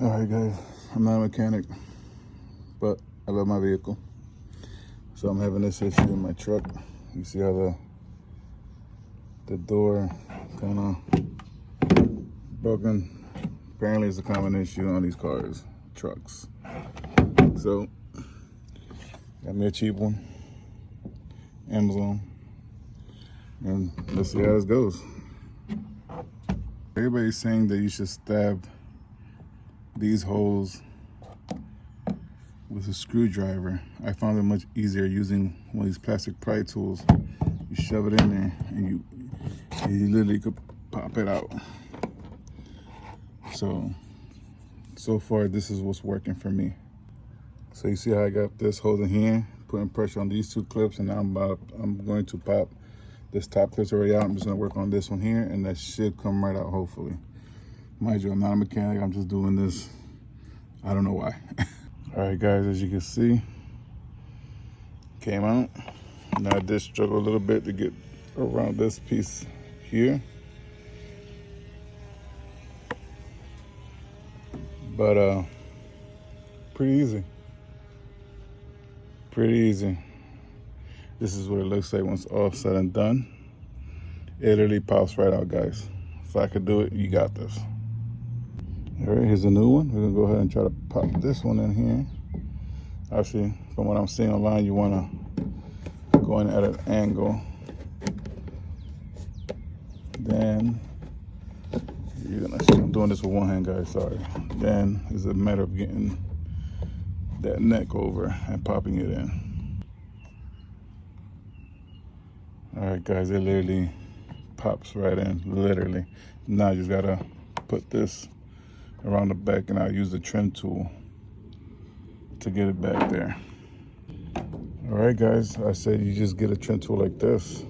Alright guys, I'm not a mechanic, but I love my vehicle. So I'm having this issue in my truck. You see how the door kind of broken. Apparently it's a common issue on these cars, trucks. So, got me a cheap one, Amazon, and let's see how this goes. Everybody's saying that you should stab these holes with a screwdriver. I found it much easier using one of these plastic pry tools. You shove it in there and you literally could pop it out. So far this is what's working for me. So you see how I got this holding here, putting pressure on these two clips, and now I'm going to pop this top clip's already out. I'm just gonna work on this one here, and that should come right out hopefully. Mind you, I'm not a mechanic, I'm just doing this. I don't know why. All right guys, as you can see, came out. Now I did struggle a little bit to get around this piece here. But pretty easy. Pretty easy. This is what it looks like once all said and done. It literally pops right out, guys. If I could do it, you got this. All right, here's a new one. We're gonna go ahead and try to pop this one in here. Actually, from what I'm seeing online, you wanna go in at an angle. Then, I'm doing this with one hand, guys, sorry. Then it's a matter of getting that neck over and popping it in. All right, guys, it literally pops right in, literally. Now you just gotta put this around the back, and I'll use the trim tool to get it back there. All right, guys, I said you just get a trim tool like this.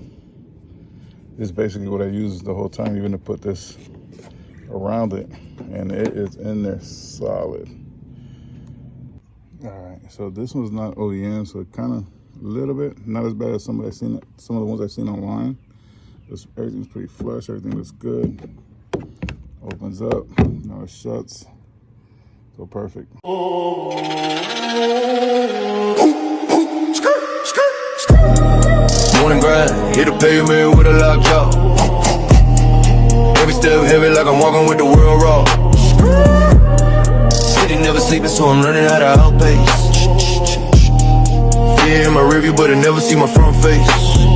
This is basically what I use the whole time, even to put this around it, and it is in there solid. All right, so this one's not OEM, so it kind of a little bit, not as bad as some of the ones I've seen online. Everything's pretty flush, everything looks good. Opens up, now it shuts. So perfect. 20 grand, hit the pavement with a lockjaw. Every step heavy like I'm walking with the world raw. City never sleeping, so I'm learning how to outpace. Fear in my rearview, but I never see my front face.